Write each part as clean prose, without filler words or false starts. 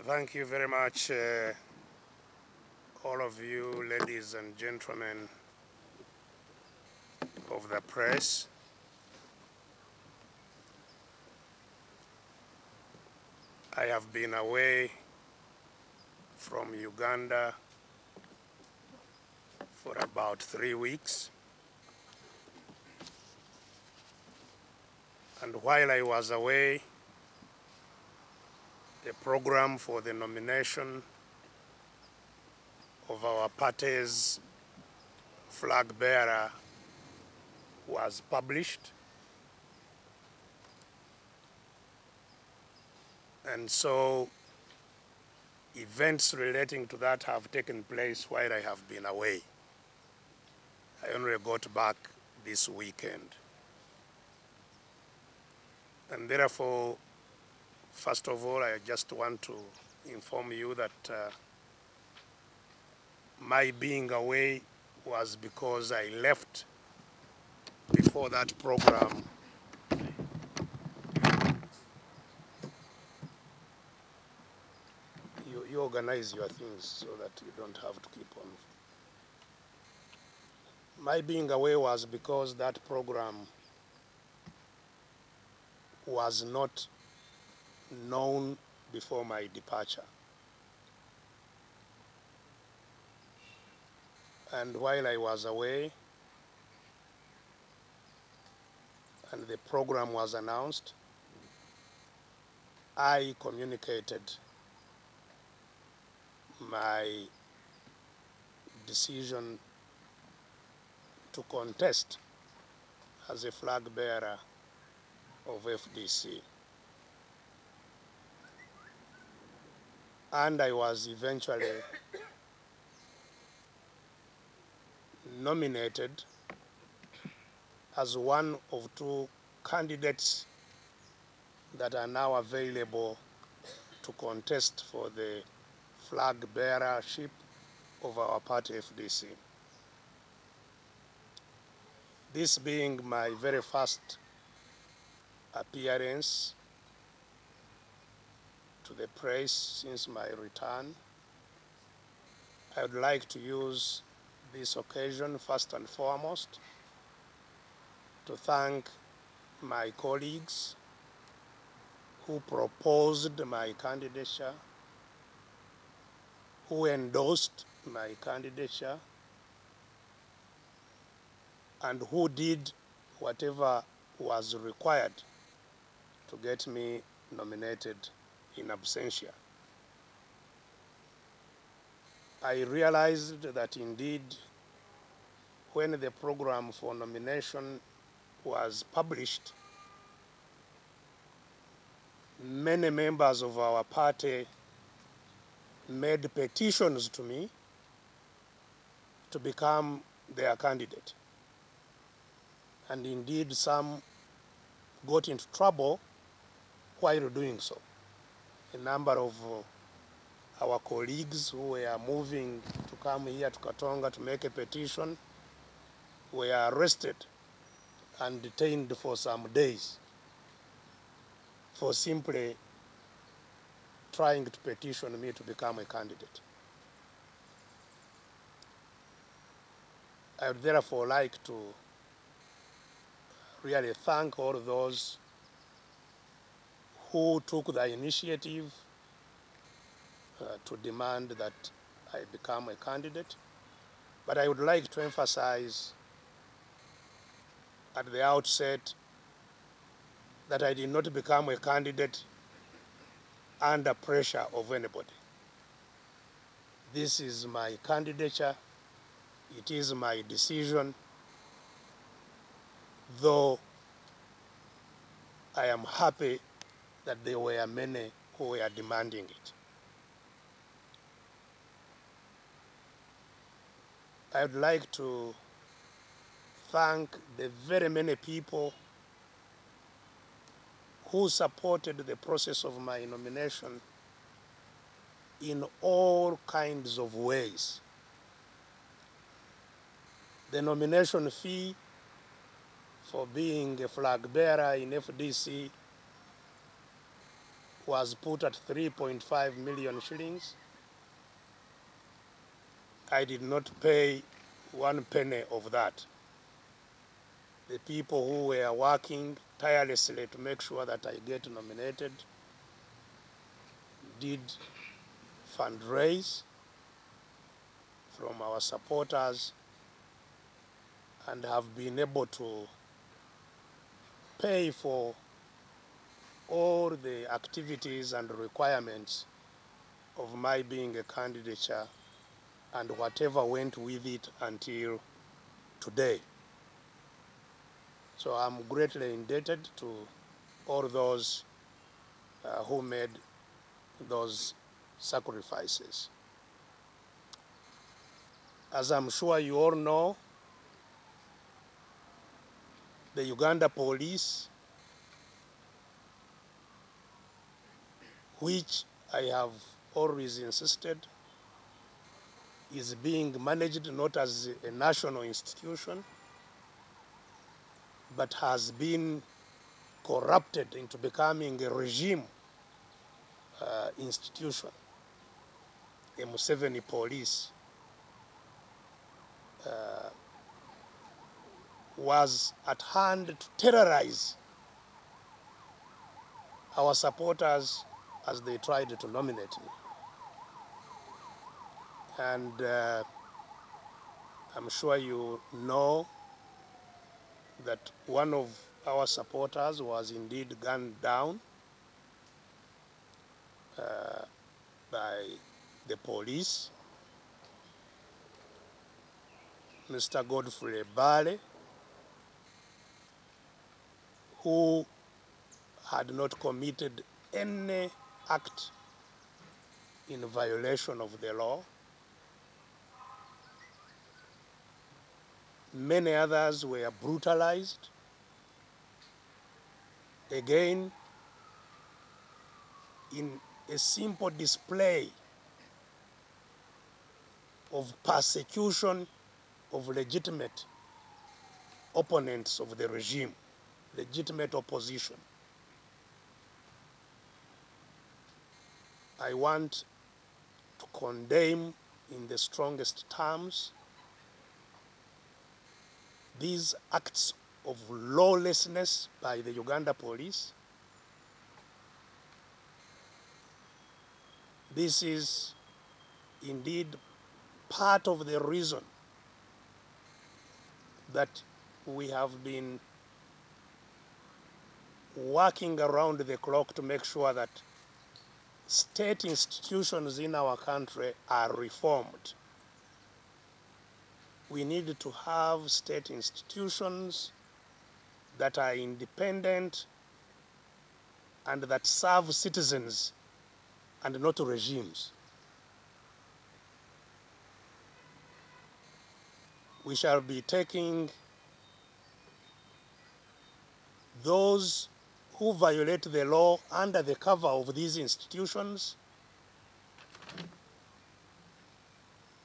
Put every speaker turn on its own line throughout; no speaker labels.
Thank you very much, all of you ladies and gentlemen of the press. I have been away from Uganda for about 3 weeks. And while I was away, the program for the nomination of our party's flag bearer was published. And so events relating to that have taken place while I have been away. I only got back this weekend. And therefore, first of all, I just want to inform you that my being away was because I left before that program you organize your things so that you don't have to keep on. My being away was because that program was not known before my departure. And while I was away and the program was announced, I communicated my decision to contest as a flag bearer of FDC. And I was eventually nominated as one of 2 candidates that are now available to contest for the flag bearership of our party FDC. This being my very first appearance to the press since my return, I would like to use this occasion first and foremost to thank my colleagues who proposed my candidature, who endorsed my candidature, and who did whatever was required to get me nominated in absentia. I realized that indeed, when the program for nomination was published, many members of our party made petitions to me to become their candidate. And indeed, some got into trouble while doing so. A number of our colleagues who were moving to come here to Katonga to make a petition were arrested and detained for some days for simply trying to petition me to become a candidate. I would therefore like to really thank all those who took the initiative to demand that I become a candidate. But I would like to emphasize at the outset that I did not become a candidate under pressure of anybody. This is my candidature. It is my decision, though I am happy that there were many who were demanding it. I would like to thank the very many people who supported the process of my nomination in all kinds of ways. The nomination fee for being a flag bearer in FDC was put at 3.5 million shillings. I did not pay 1 penny of that. The people who were working tirelessly to make sure that I get nominated did fundraise from our supporters and have been able to pay for all the activities and requirements of my being a candidature and whatever went with it until today. So I'm greatly indebted to all those who made those sacrifices. As I'm sure you all know, the Uganda police, which I have always insisted is being managed not as a national institution, but has been corrupted into becoming a regime institution. The Museveni police was at hand to terrorize our supporters as they tried to nominate me. And I'm sure you know that one of our supporters was indeed gunned down by the police, Mr. Godfrey Bale, who had not committed any act in violation of the law. Many others were brutalized. Again, in a simple display of persecution of legitimate opponents of the regime, legitimate opposition. I want to condemn in the strongest terms these acts of lawlessness by the Uganda police. This is indeed part of the reason that we have been working around the clock to make sure that state institutions in our country are reformed. We need to have state institutions that are independent and that serve citizens and not regimes. We shall be taking those who violate the law under the cover of these institutions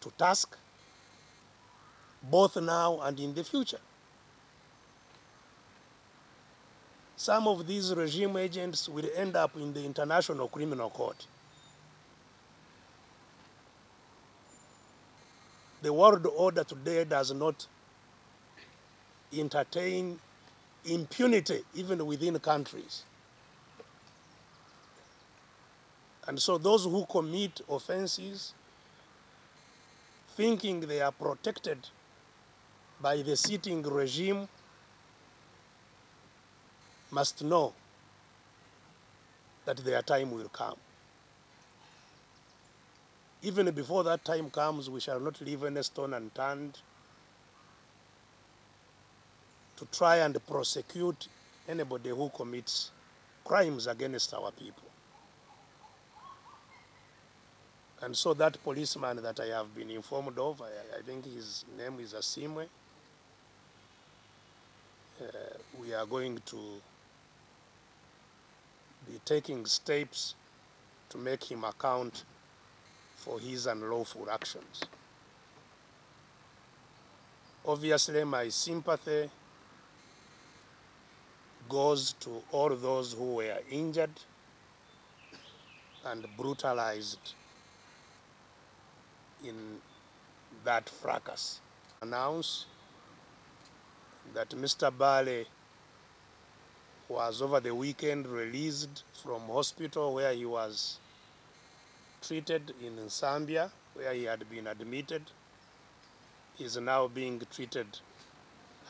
to task, both now and in the future. Some of these regime agents will end up in the International Criminal Court. The world order today does not entertain impunity even within countries. And so those who commit offenses thinking they are protected by the sitting regime must know that their time will come. Even before that time comes, we shall not leave any stone unturned to try and prosecute anybody who commits crimes against our people. And so that policeman that I have been informed of, I think his name is Asimwe, we are going to be taking steps to make him account for his unlawful actions. Obviously, my sympathy goes to all those who were injured and brutalized in that fracas. Announce that Mr. Bale was over the weekend released from hospital where he was treated in Zambia, where he had been admitted. He is now being treated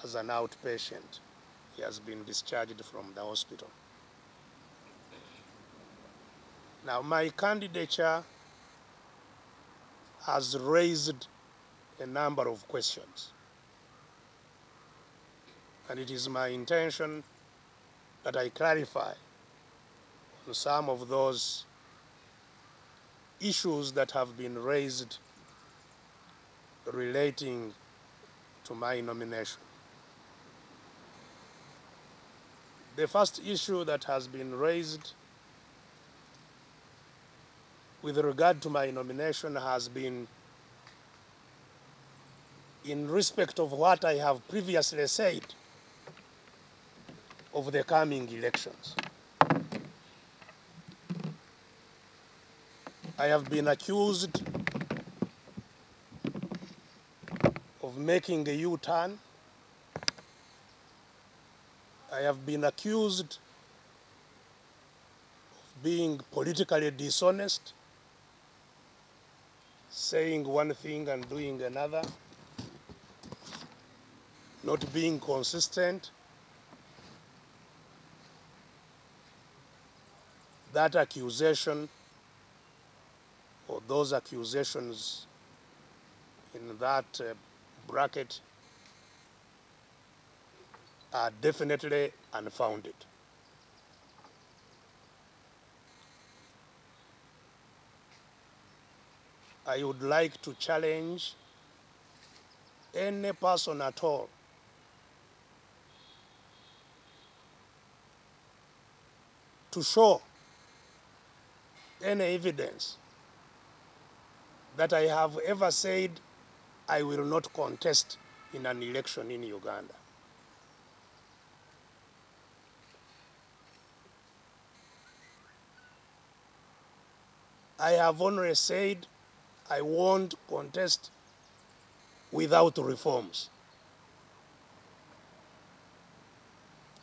as an outpatient. He has been discharged from the hospital. Now, my candidature has raised a number of questions, and it is my intention that I clarify on some of those issues that have been raised relating to my nomination. The first issue that has been raised with regard to my nomination has been in respect of what I have previously said of the coming elections. I have been accused of making a U-turn. I have been accused of being politically dishonest, saying one thing and doing another, not being consistent. That accusation, or those accusations in that bracket, are definitely unfounded. I would like to challenge any person at all to show any evidence that I have ever said I will not contest in an election in Uganda. I have only said I won't contest without reforms,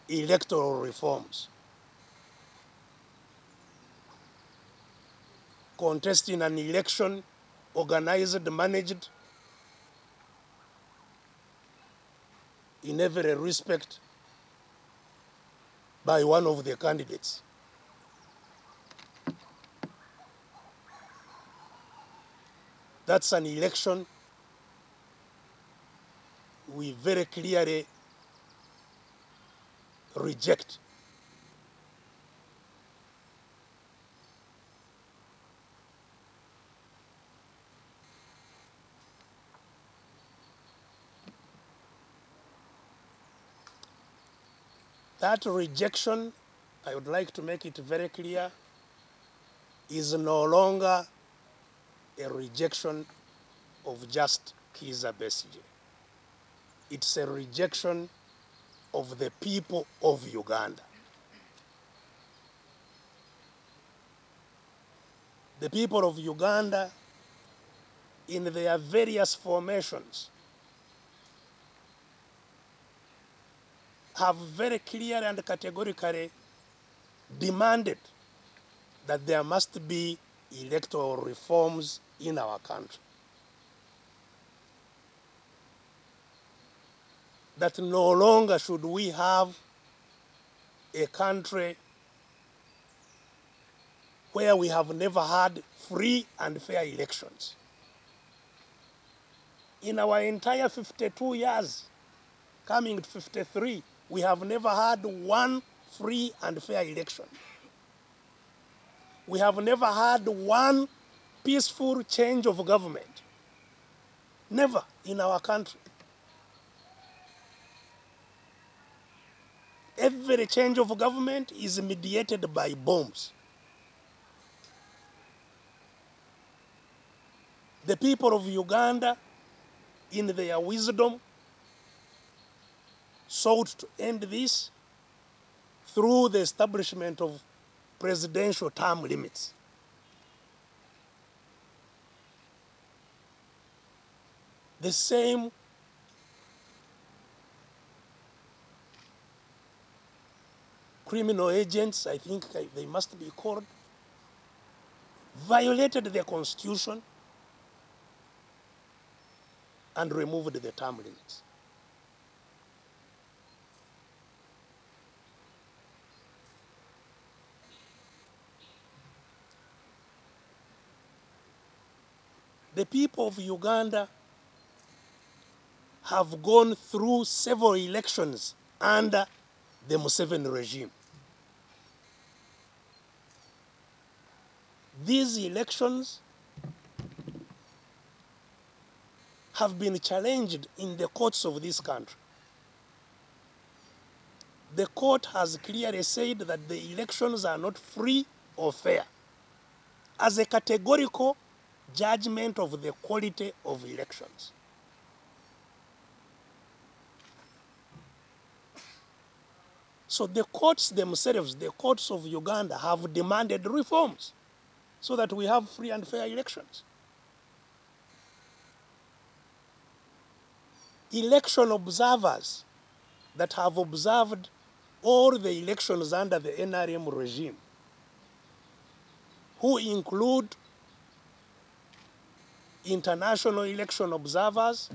electoral reforms. Contesting an election organized, managed in every respect by one of the candidates. That's an election we very clearly reject. That rejection, I would like to make it very clear, is no longer a rejection of just Kizza Besigye. It's a rejection of the people of Uganda. The people of Uganda, in their various formations, have very clearly and categorically demanded that there must be electoral reforms in our country. That no longer should we have a country where we have never had free and fair elections. In our entire 52 years, coming to 53, we have never had one free and fair election. We have never had one peaceful change of government. Never in our country. Every change of government is mediated by bombs. The people of Uganda, in their wisdom, sought to end this through the establishment of presidential term limits. The same criminal agents, I think they must be called, violated the constitution and removed the term limits. The people of Uganda have gone through several elections under the Museveni regime. These elections have been challenged in the courts of this country. The court has clearly said that the elections are not free or fair, as a categorical judgment of the quality of elections. So the courts themselves, the courts of Uganda, have demanded reforms so that we have free and fair elections. Election observers that have observed all the elections under the NRM regime, who include international election observers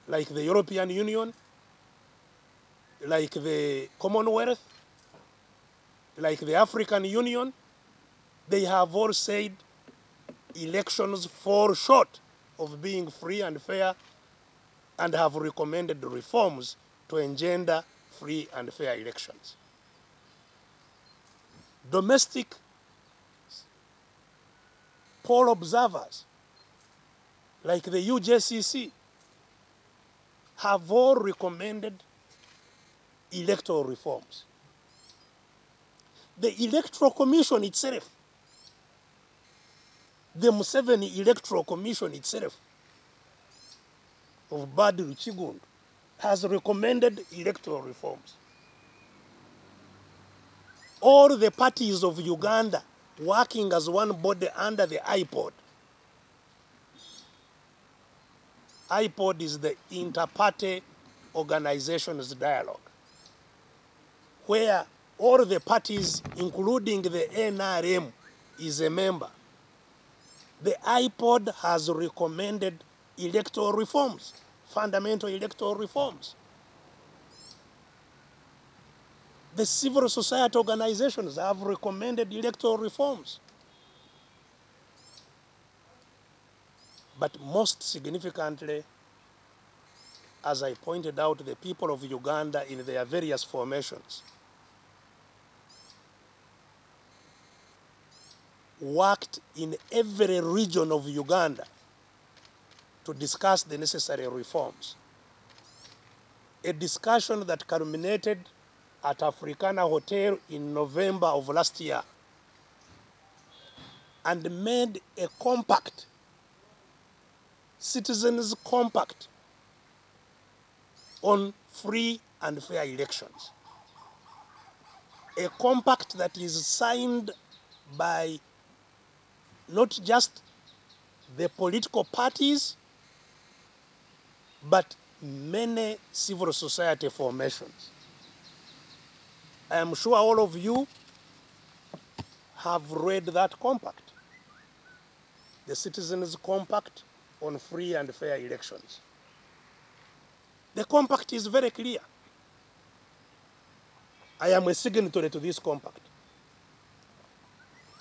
like the European Union, like the Commonwealth, like the African Union, they have all said elections fall short of being free and fair and have recommended reforms to engender free and fair elections. Domestic poll observers like the UJCC have all recommended electoral reforms. The Electoral Commission itself, the Museveni Electoral Commission itself of Badru Chigundu, has recommended electoral reforms. All the parties of Uganda working as one body under the IPOD. IPOD is the Inter-Party Organizations Dialogue, where all the parties, including the NRM, is a member. The IPOD has recommended electoral reforms, fundamental electoral reforms. The civil society organizations have recommended electoral reforms. But most significantly, as I pointed out, the people of Uganda in their various formations worked in every region of Uganda to discuss the necessary reforms. A discussion that culminated at Africana Hotel in November of last year and made a compact, citizens' compact on free and fair elections. A compact that is signed by not just the political parties, but many civil society formations. I am sure all of you have read that compact, the Citizens' Compact on Free and Fair Elections. The compact is very clear. I am a signatory to this compact.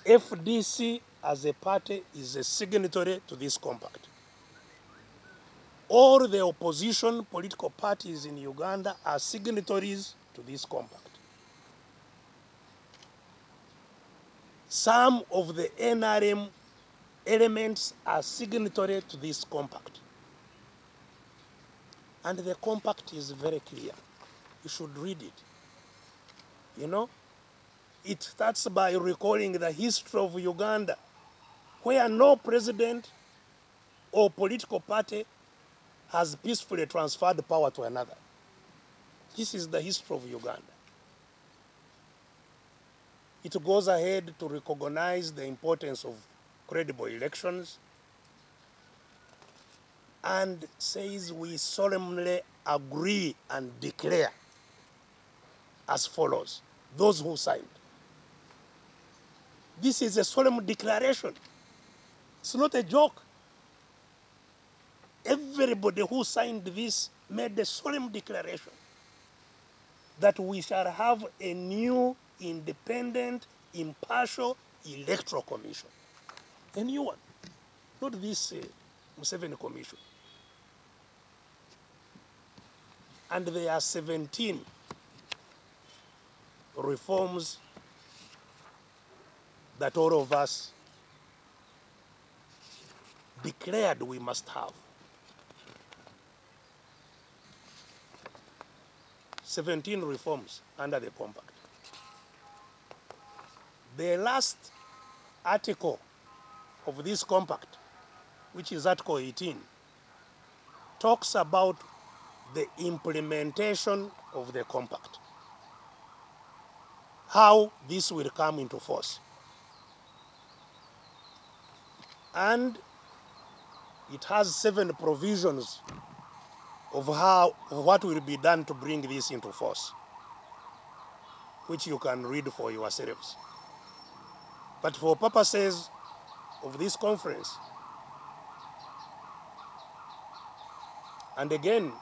FDC as a party is a signatory to this compact. All the opposition political parties in Uganda are signatories to this compact. Some of the NRM elements are signatory to this compact. And the compact is very clear. You should read it. You know, it starts by recalling the history of Uganda, where no president or political party has peacefully transferred power to another. This is the history of Uganda. It goes ahead to recognize the importance of credible elections and says we solemnly agree and declare as follows, those who signed. This is a solemn declaration. It's not a joke. Everybody who signed this made a solemn declaration that we shall have a new, independent, impartial electoral commission. A new one, not this Museveni commission. And there are 17 reforms that all of us declared we must have. 17 reforms under the compact. The last article of this compact, which is Article 18, talks about the implementation of the compact, how this will come into force. And it has 7 provisions of what will be done to bring this into force, which you can read for yourselves. But for purposes of this conference, and again,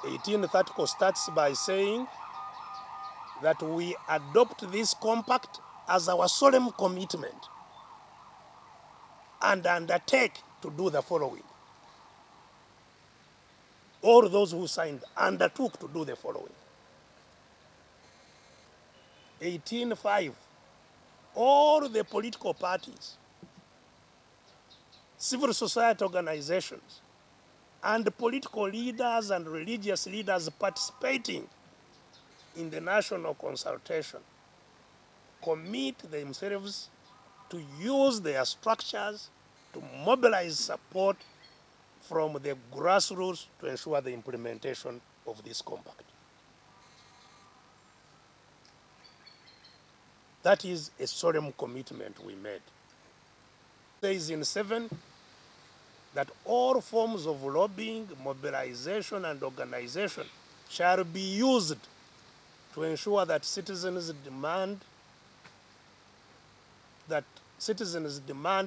the 18th article starts by saying that we adopt this compact as our solemn commitment and undertake to do the following. All those who signed undertook to do the following. 18.5, all the political parties, civil society organizations, and political leaders and religious leaders participating in the national consultation commit themselves to use their structures to mobilize support from the grassroots to ensure the implementation of this compact. That is a solemn commitment we made. It says in 7 that all forms of lobbying, mobilization, and organization shall be used to ensure that citizens demand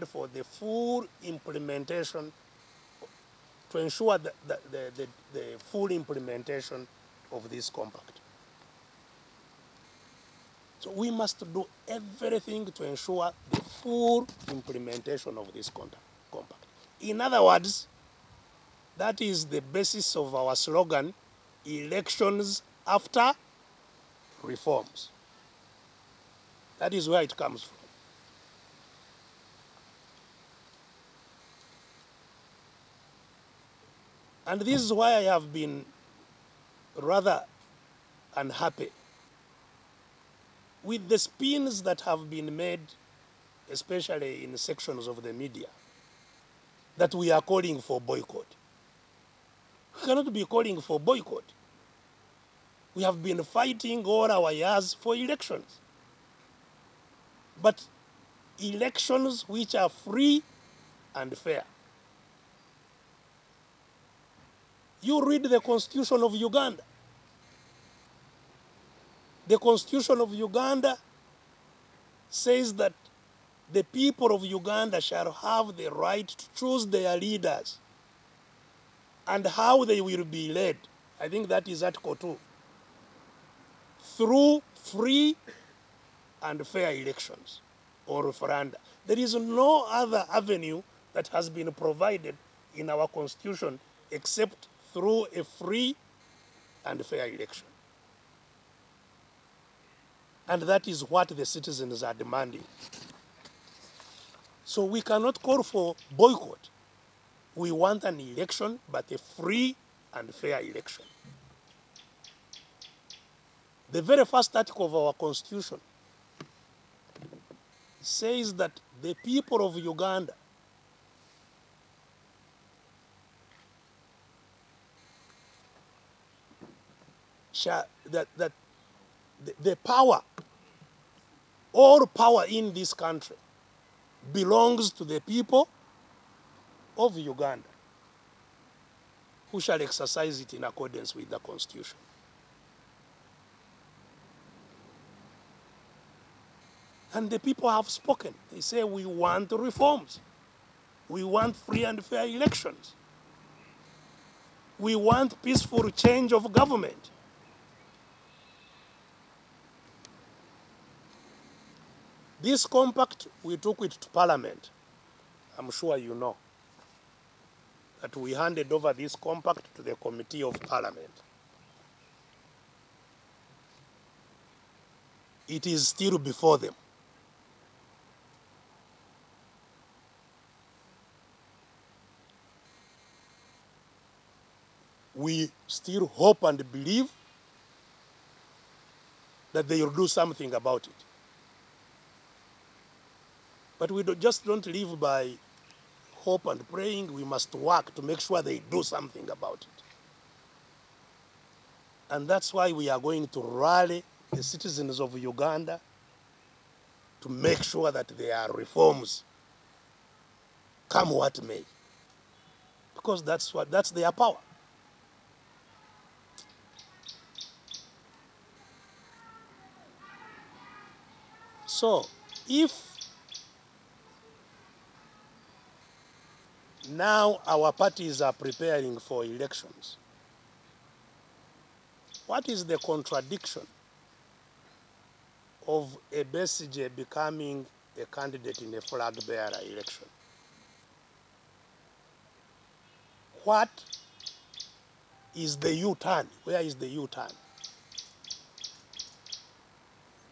for the full implementation, to ensure the full implementation of this compact. So we must do everything to ensure the full implementation of this compact. In other words, that is the basis of our slogan, elections after reforms. That is where it comes from. And this is why I have been rather unhappy with the spins that have been made, especially in sections of the media, that we are calling for boycott. We cannot be calling for boycott. We have been fighting all our years for elections. But elections which are free and fair. You read the Constitution of Uganda. The Constitution of Uganda says that the people of Uganda shall have the right to choose their leaders and how they will be led. I think that is Article 2. Through free and fair elections or referenda. There is no other avenue that has been provided in our Constitution except through a free and fair election. And that is what the citizens are demanding. So we cannot call for boycott. We want an election, but a free and fair election. The very first article of our Constitution says that the people of Uganda the power, all power in this country belongs to the people of Uganda who shall exercise it in accordance with the Constitution. And the people have spoken. They say we want reforms. We want free and fair elections. We want peaceful change of government. This compact, we took it to Parliament. I'm sure you know that we handed over this compact to the Committee of Parliament. It is still before them. We still hope and believe that they will do something about it. But we just don't live by hope and praying. We must work to make sure they do something about it. And that's why we are going to rally the citizens of Uganda to make sure that there are reforms, come what may. Because that's their power. So, if now our parties are preparing for elections, what is the contradiction of a Besigye becoming a candidate in a flag-bearer election? What is the U-turn? Where is the U-turn?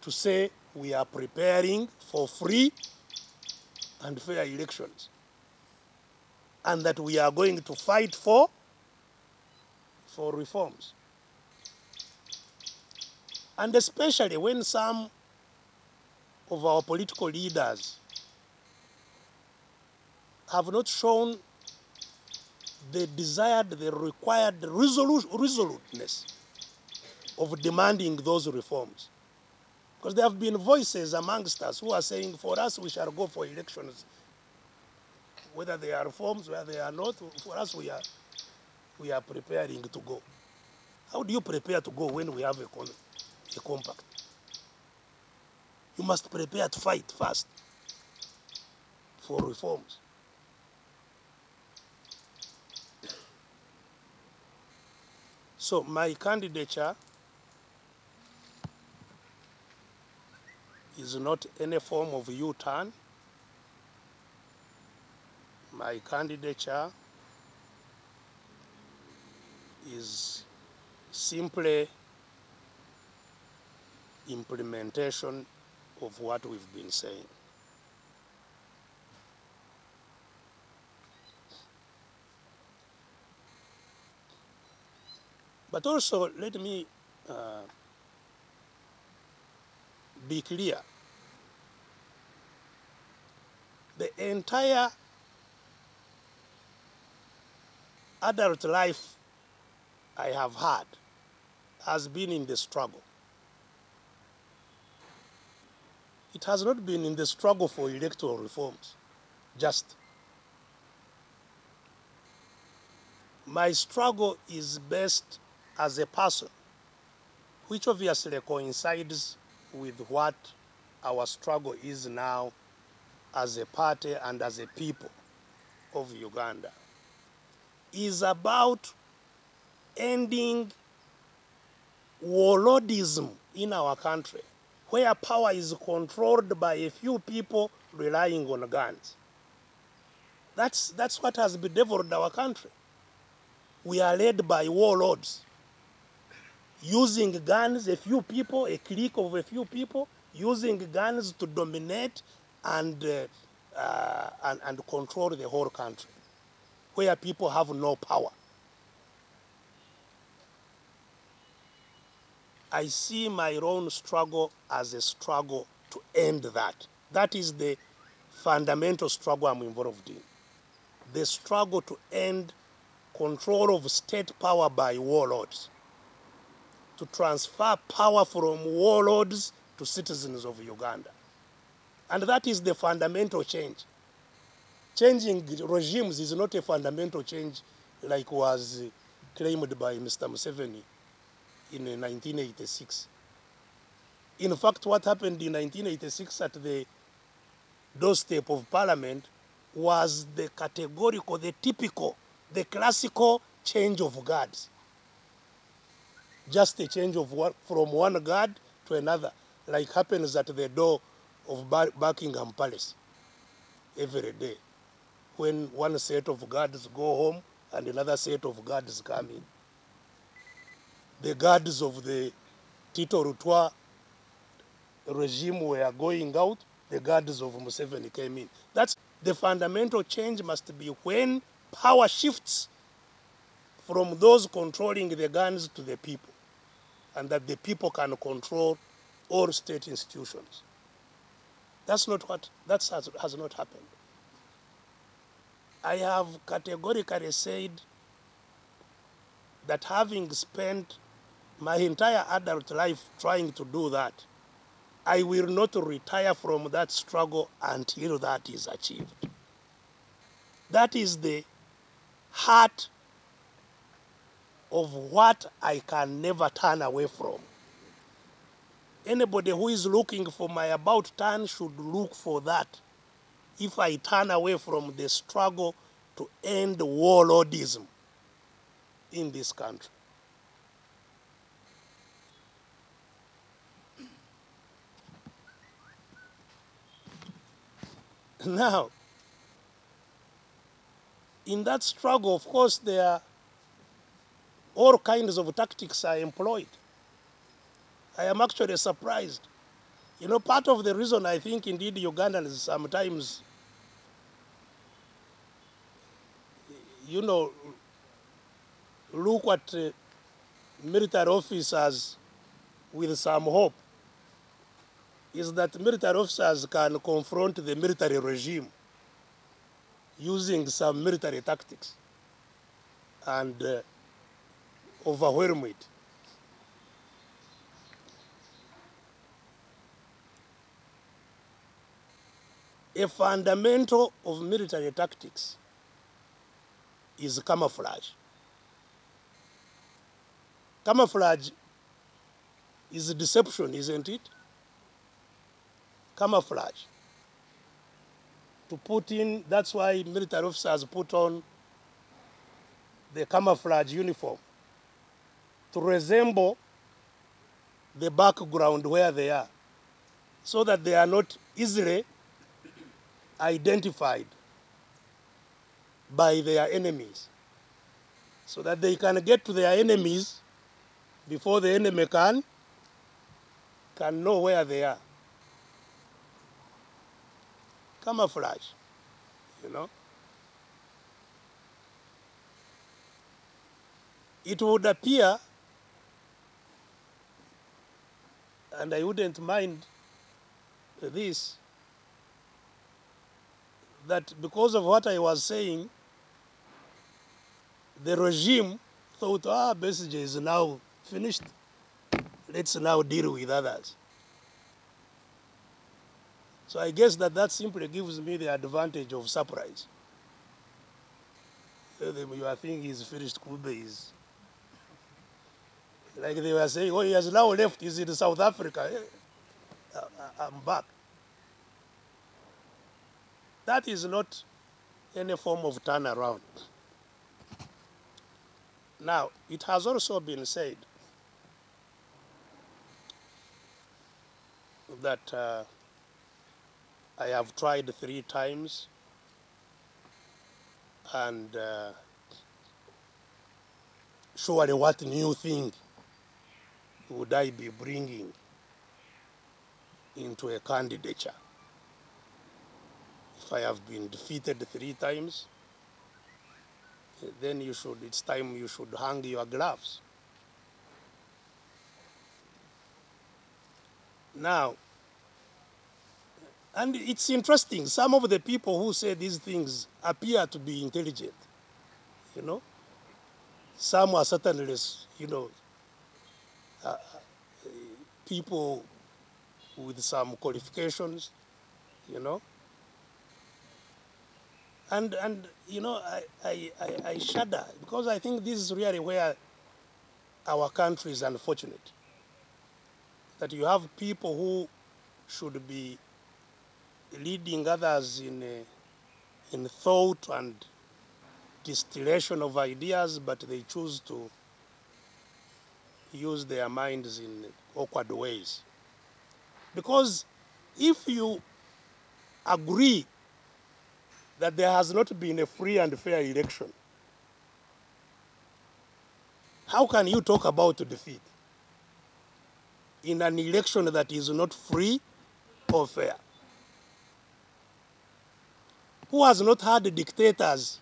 To say we are preparing for free and fair elections, and that we are going to fight for reforms. And especially when some of our political leaders have not shown the required resoluteness of demanding those reforms. Because there have been voices amongst us who are saying, for us, we shall go for elections, whether they are reforms, whether they are not. For us, we are preparing to go. How do you prepare to go when we have a compact? You must prepare to fight first for reforms. So my candidature is not any form of U-turn. My candidature is simply implementation of what we've been saying. But also, let me be clear. The entire adult life I have had has been in the struggle. It has not been in the struggle for electoral reforms, just. My struggle is based as a person, which obviously coincides with what our struggle is now as a party and as a people of Uganda, is about ending warlordism in our country, where power is controlled by a few people relying on guns. That's what has bedeviled our country. We are led by warlords, using guns, a few people, a clique of a few people, using guns to dominate and control the whole country, where people have no power. I see my own struggle as a struggle to end that. That is the fundamental struggle I'm involved in. The struggle to end control of state power by warlords, to transfer power from warlords to citizens of Uganda. And that is the fundamental change. changing regimes is not a fundamental change like was claimed by Mr. Museveni in 1986. In fact, what happened in 1986 at the doorstep of Parliament was the categorical, the typical, the classical change of guards. Just a change of from one guard to another, like happens at the door of Buckingham Palace every day, when one set of guards go home and another set of guards come in. The guards of the Tito Rutwa regime were going out, the guards of Museveni came in. That's the fundamental change must be when power shifts from those controlling the guns to the people, and that the people can control all state institutions. That's not what, that has not happened. I have categorically said that having spent my entire adult life trying to do that, I will not retire from that struggle until that is achieved. That is the heart of what I can never turn away from. Anybody who is looking for my about turn should look for that. If I turn away from the struggle to end warlordism in this country. Now, in that struggle, of course, there are all kinds of tactics are employed. I am actually surprised. You know, part of the reason I think indeed Ugandans sometimes, you know, look at military officers with some hope is that military officers can confront the military regime using some military tactics and overwhelm it. A fundamental of military tactics is camouflage. Camouflage is deception, isn't it? Camouflage. To put in, that's why military officers put on the camouflage uniform, to resemble the background where they are, so that they are not easily identified by their enemies, so that they can get to their enemies before the enemy can know where they are. Camouflage, you know. It would appear, and I wouldn't mind this, that because of what I was saying, the regime thought, Besigye is now finished. Let's now deal with others. So I guess that simply gives me the advantage of surprise. You are thinking he's finished, Kube is. Like they were saying, he has now left, he's in South Africa. I'm back. That is not any form of turnaround. Now, it has also been said that I have tried 3 times, and surely what new thing would I be bringing into a candidature? If I have been defeated 3 times, then it's time you should hang your gloves. Now, and it's interesting, some of the people who say these things appear to be intelligent, you know. Some are certainly, you know, people with some qualifications, you know. And you know, I shudder, because I think this is really where our country is unfortunate. That you have people who should be leading others in thought and distillation of ideas, but they choose to use their minds in awkward ways. Because if you agree that there has not been a free and fair election, how can you talk about defeat in an election that is not free or fair? Who has not had dictators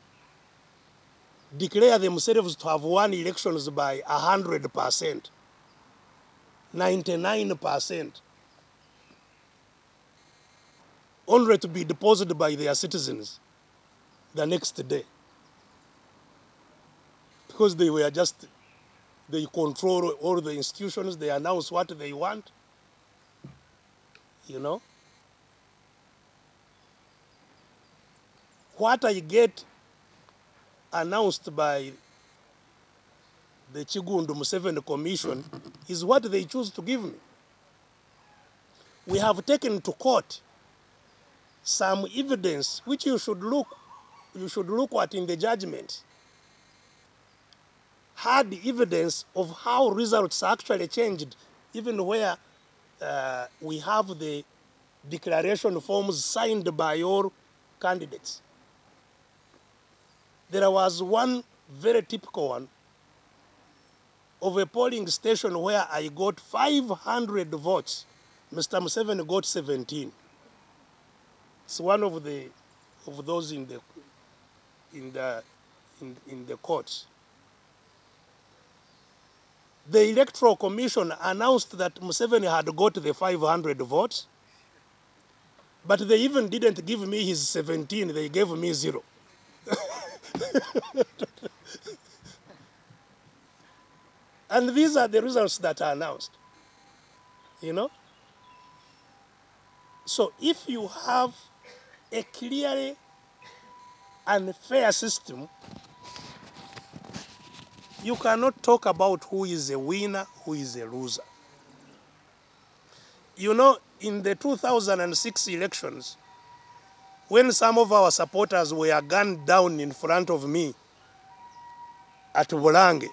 declare themselves to have won elections by 100%, 99%, only to be deposed by their citizens the next day? Because they were just, they control all the institutions, they announce what they want, you know? What I get announced by the Chigundu Museveni Commission is what they choose to give me. We have taken to court some evidence which you should look at in the judgment. Hard evidence of how results actually changed, even where we have the declaration forms signed by all candidates. There was one very typical one of a polling station where I got 500 votes. Mr. Museveni got 17. It's one of those in the courts. The Electoral Commission announced that Museveni had got the 500 votes, but they even didn't give me his 17, they gave me 0. And these are the results that are announced, you know? So if you have a clearly unfair system, you cannot talk about who is a winner, who is a loser. You know, in the 2006 elections, when some of our supporters were gunned down in front of me at Bulange,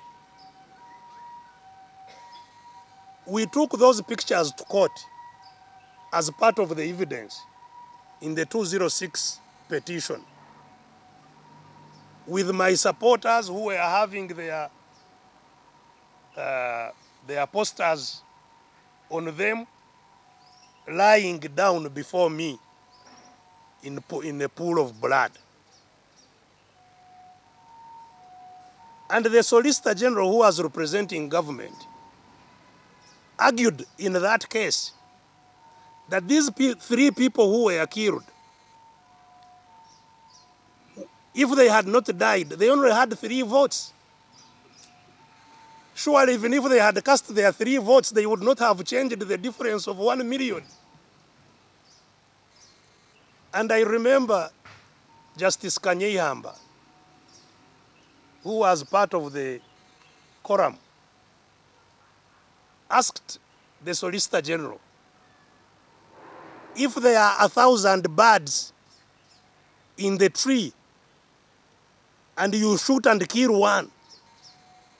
we took those pictures to court as part of the evidence in the 206 petition, with my supporters who were having their posters on them lying down before me in a pool of blood. And the Solicitor General, who was representing government, argued in that case that these 3 people who were killed, if they had not died, they only had 3 votes. Surely, even if they had cast their 3 votes, they would not have changed the difference of 1 million. And I remember Justice Kanyehamba, who was part of the quorum, asked the Solicitor General, if there are 1,000 birds in the tree and you shoot and kill one,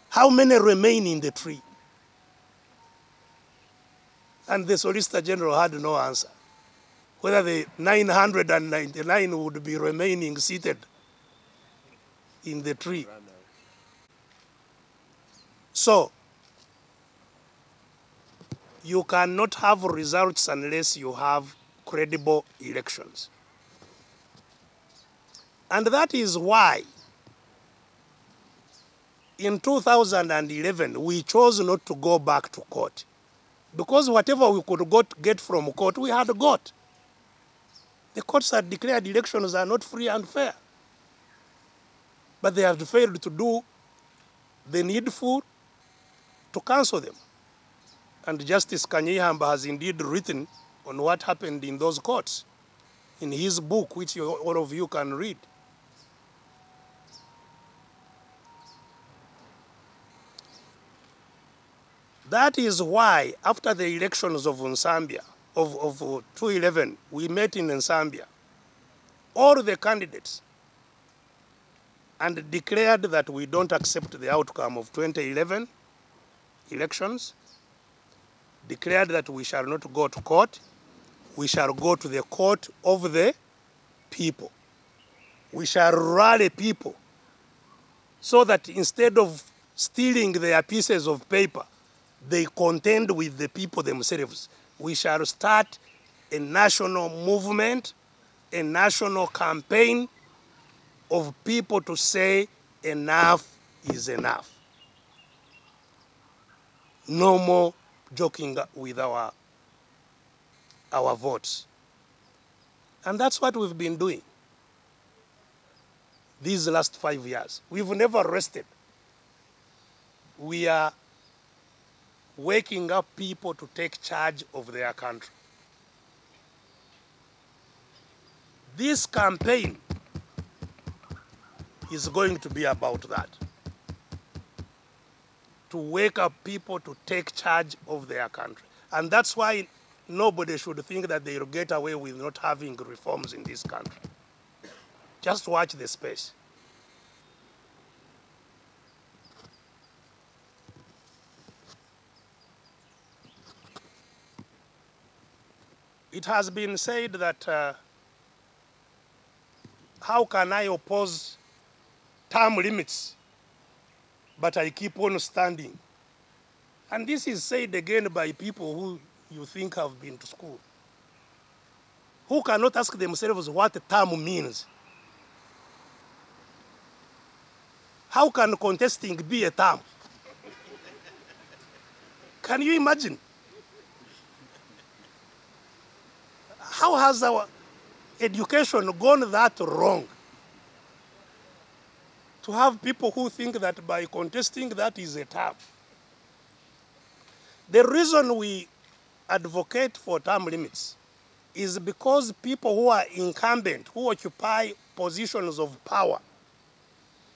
how many remain in the tree? And the Solicitor General had no answer, whether the 999 would be remaining seated in the tree. So, you cannot have results unless you have credible elections. And that is why in 2011, we chose not to go back to court, because whatever we could get from court, we had got. The courts had declared elections are not free and fair, but they have failed to do the needful to cancel them. And Justice Kanyehamba has indeed written on what happened in those courts in his book, which all of you can read. That is why, after the elections of Nsambia, of 2011, we met in Nsambia, all the candidates, and declared that we don't accept the outcome of 2011 elections, declared that we shall not go to court, we shall go to the court of the people. We shall rally people so that instead of stealing their pieces of paper, they contend with the people themselves. We shall start a national movement, a national campaign of people to say enough is enough. No more joking with our votes. And that's what we've been doing these last 5 years. We've never rested. We are waking up people to take charge of their country. This campaign is going to be about that. To wake up people to take charge of their country. And that's why nobody should think that they'll get away with not having reforms in this country. Just watch the space. It has been said that how can I oppose term limits, but I keep on standing? And this is said again by people who you think have been to school, who cannot ask themselves what a term means. How can contesting be a term? Can you imagine? How has our education gone that wrong? To have people who think that by contesting that is a term. The reason we advocate for term limits is because people who are incumbent, who occupy positions of power,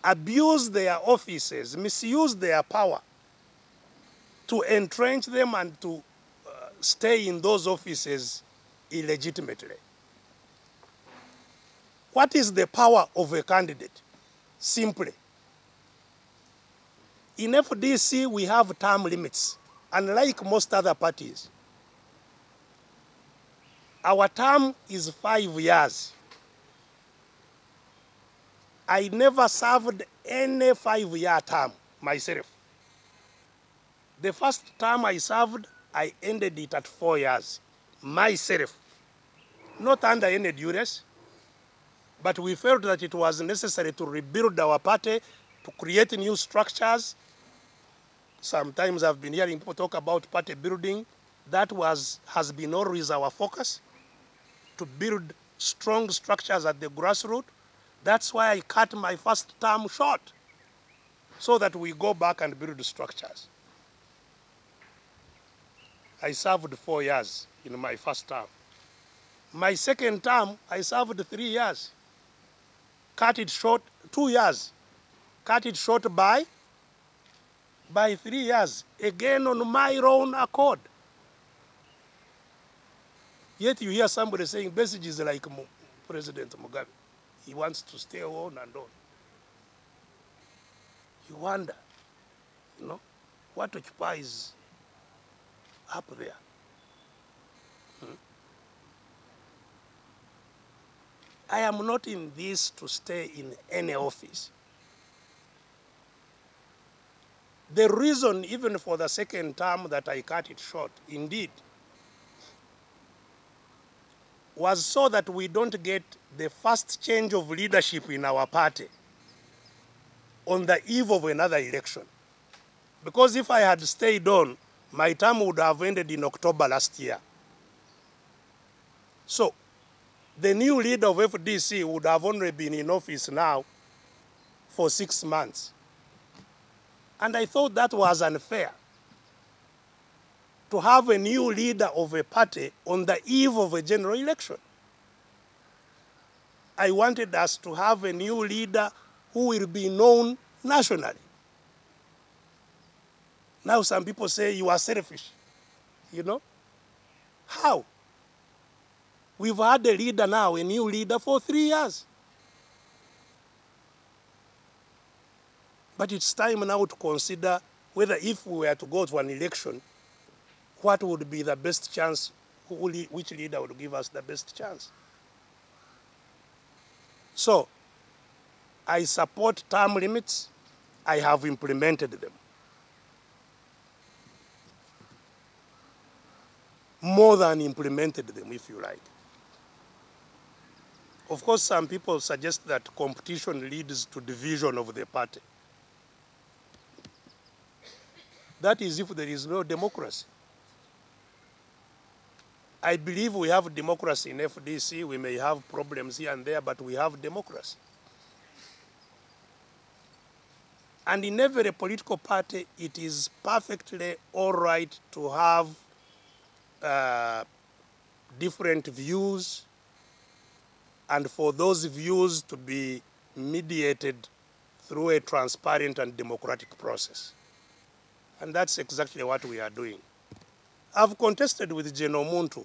abuse their offices, misuse their power to entrench them and to stay in those offices illegitimately. What is the power of a candidate? Simply, in FDC we have term limits, unlike most other parties. Our term is 5 years. I never served any 5-year term myself. The first term I served, I ended it at 4 years, myself. Not under any duress, but we felt that it was necessary to rebuild our party, to create new structures. Sometimes I've been hearing people talk about party building. That has been always our focus, to build strong structures at the grassroots. That's why I cut my first term short, so that we go back and build structures. I served 4 years in my first term. My second term, I served 3 years. Cut it short, 2 years. Cut it short by 3 years, again on my own accord. Yet you hear somebody saying Besigye is like President Mugabe. He wants to stay on and on. You wonder, what occupies up there? I am not in this to stay in any office. The reason, even for the second term, that I cut it short, indeed, was so that we don't get the first change of leadership in our party on the eve of another election. Because if I had stayed on, my term would have ended in October last year. So, the new leader of FDC would have only been in office now for 6 months. And I thought that was unfair, to have a new leader of a party on the eve of a general election. I wanted us to have a new leader who will be known nationally. Now some people say you are selfish, you know? How? We've had a leader now, a new leader for 3 years. But it's time now to consider whether if we were to go to an election, what would be the best chance, which leader would give us the best chance. So, I support term limits. I have implemented them. More than implemented them, if you like. Of course, some people suggest that competition leads to division of the party. That is if there is no democracy. I believe we have democracy in FDC. We may have problems here and there, but we have democracy. And in every political party, it is perfectly all right to have different views, and for those views to be mediated through a transparent and democratic process. And that's exactly what we are doing. I've contested with General Muntu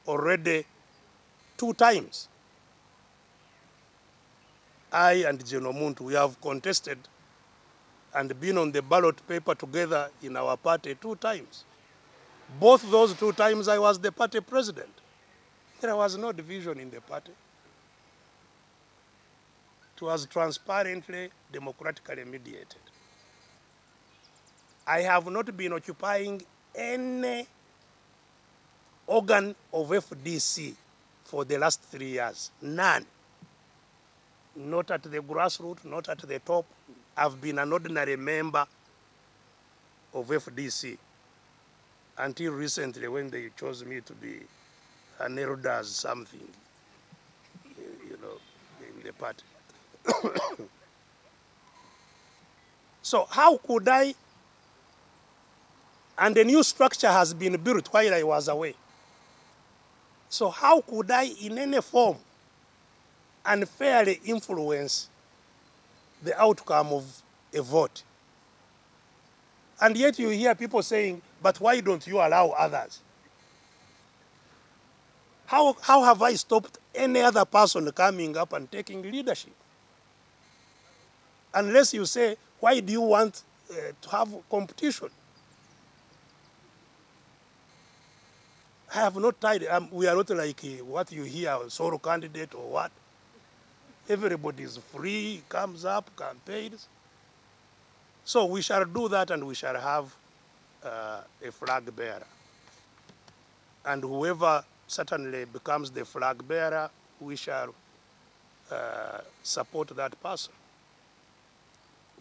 already 2 times. I and General Muntu, we have contested and been on the ballot paper together in our party 2 times. Both those 2 times I was the party president. There was no division in the party. It was transparently, democratically mediated. I have not been occupying any organ of FDC for the last 3 years. None. Not at the grassroots, not at the top. I've been an ordinary member of FDC until recently when they chose me to be an elders something, you know, in the party. So how could I, and a new structure has been built while I was away. So how could I, in any form, unfairly influence the outcome of a vote? And yet you hear people saying, but why don't you allow others? How have I stopped any other person coming up and taking leadership? Unless you say, why do you want to have competition? I have not tried. We are not like what you hear, solo candidate or what. Everybody is free, comes up, campaigns. So we shall do that, and we shall have a flag bearer. And whoever certainly becomes the flag bearer, we shall support that person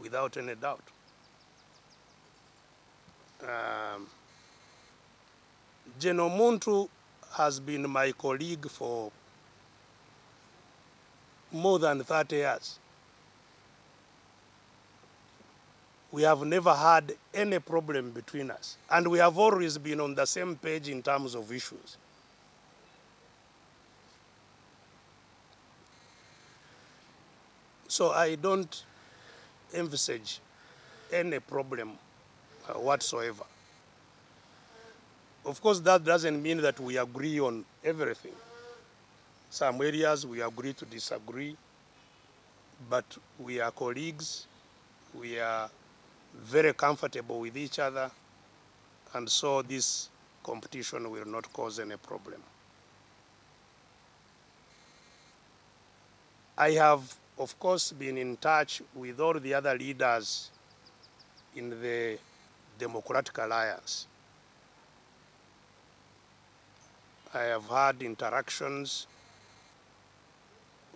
without any doubt. General Muntu has been my colleague for more than 30 years. We have never had any problem between us. And we have always been on the same page in terms of issues. So I don't envisage any problem whatsoever. Of course, that doesn't mean that we agree on everything. Some areas we agree to disagree, but we are colleagues, we are very comfortable with each other, and so this competition will not cause any problem. I have, of course, been in touch with all the other leaders in the Democratic Alliance. I have had interactions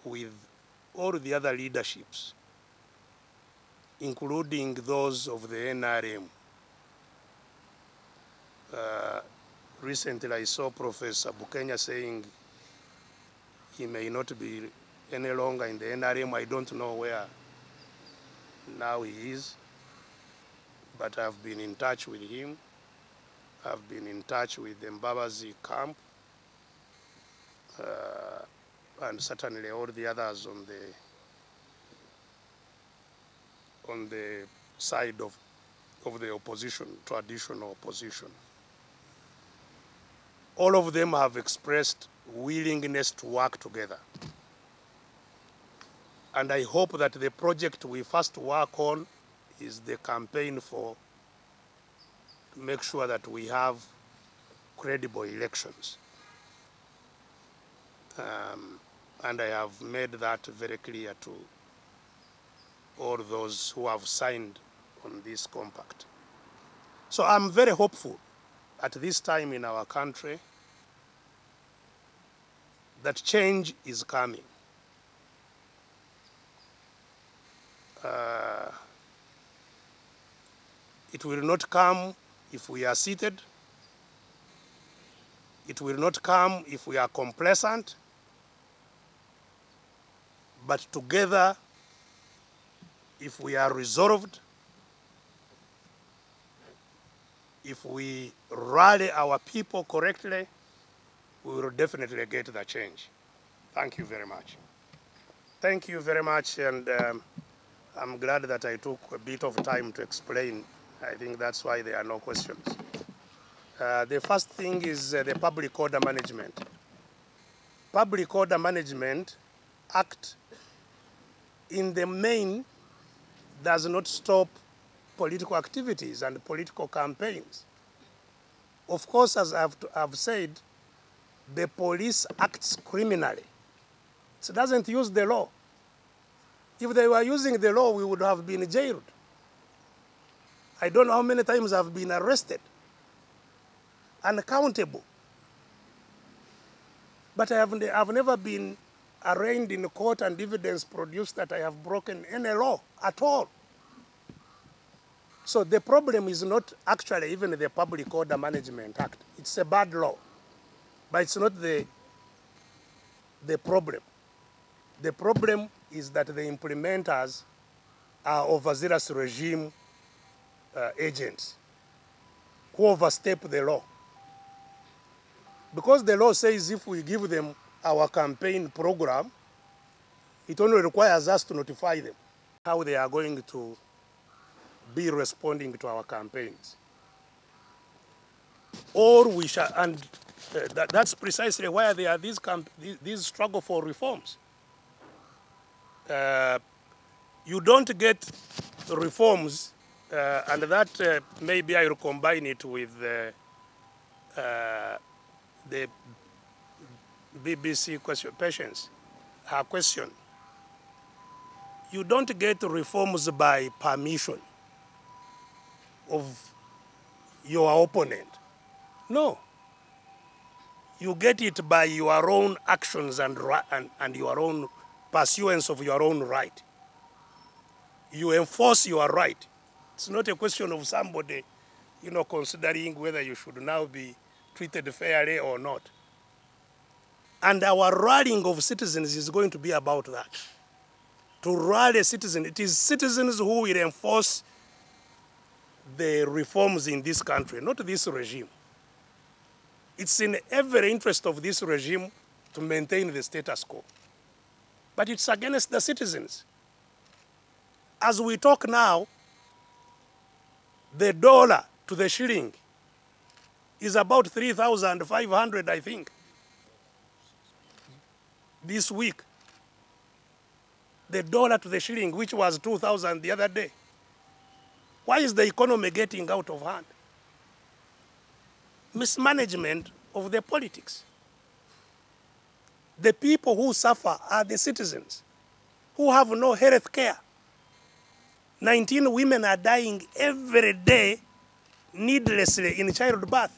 with all the other leaderships, including those of the NRM. Recently I saw Professor Bukenya saying he may not be any longer in the NRM. I don't know where now he is, but I've been in touch with him. I've been in touch with the Mbabazi camp, and certainly all the others on the side of of the opposition, traditional opposition. All of them have expressed willingness to work together. And I hope that the project we first work on is the campaign to make sure that we have credible elections. And I have made that very clear to all those who have signed on this compact. So I'm very hopeful at this time in our country that change is coming. It will not come if we are seated. It will not come if we are complacent. But together, if we are resolved, if we rally our people correctly, we will definitely get the change. Thank you very much. Thank you very much, and I'm glad that I took a bit of time to explain. I think that's why there are no questions. The first thing is the Public Order Management. Public Order Management Act, in the main, does not stop political activities and political campaigns. Of course, as I've said, the police acts criminally. It doesn't use the law. If they were using the law, we would have been jailed. I don't know how many times I've been arrested, unaccountable. But I've never been arraigned in court and evidence produced that I have broken any law at all. So the problem is not actually even the Public Order Management Act. It's a bad law, but it's not the problem. The problem is that the implementers are overzealous regime agents who overstep the law. Because the law says if we give them our campaign program, it only requires us to notify them how they are going to be responding to our campaigns. Or we shall, and that's precisely why there are these struggle for reforms. You don't get reforms, and that maybe I will combine it with the BBC question, Patience, her question. You don't get reforms by permission of your opponent. No. You get it by your own actions and your own pursuance of your own right. You enforce your right. It's not a question of somebody, considering whether you should now be treated fairly or not. And our rallying of citizens is going to be about that. To rally citizens, it is citizens who will enforce the reforms in this country, not this regime. It's in every interest of this regime to maintain the status quo. But it's against the citizens. As we talk now, the dollar to the shilling is about 3,500, I think, this week. The dollar to the shilling, which was 2,000 the other day. Why is the economy getting out of hand? Mismanagement of the politics. The people who suffer are the citizens who have no health care. 19 women are dying every day needlessly in childbirth.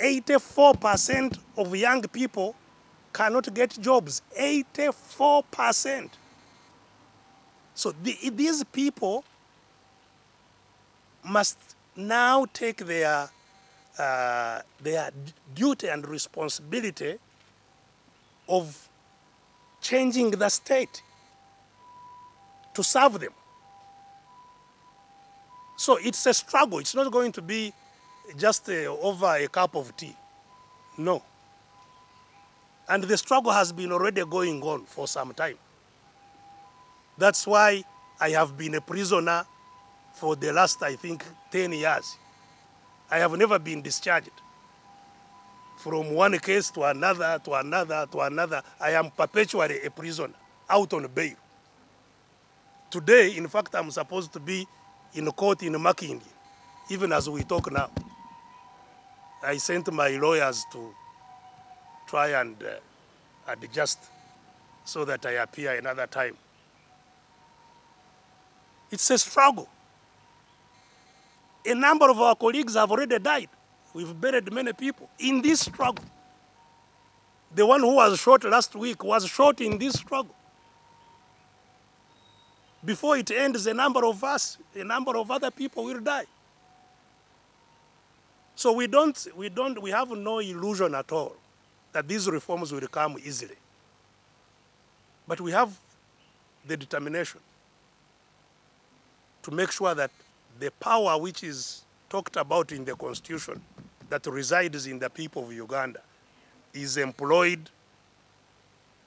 84% of young people cannot get jobs. 84%. So these people must now take their duty and responsibility of changing the state to serve them. So it's a struggle. It's not going to be just over a cup of tea. No. And the struggle has been already going on for some time. That's why I have been a prisoner for the last, I think, 10 years. I have never been discharged. From one case to another, to another, to another, I am perpetually a prisoner, out on bail. Today, in fact, I'm supposed to be in court in Makindi, even as we talk now. I sent my lawyers to try and adjust so that I appear another time. It's a struggle. A number of our colleagues have already died. We've buried many people in this struggle. The one who was shot last week was shot in this struggle. Before it ends, a number of us, a number of other people will die. So we have no illusion at all that these reforms will come easily. But we have the determination to make sure that the power which is talked about in the Constitution that resides in the people of Uganda is employed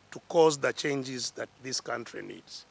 to cause the changes that this country needs.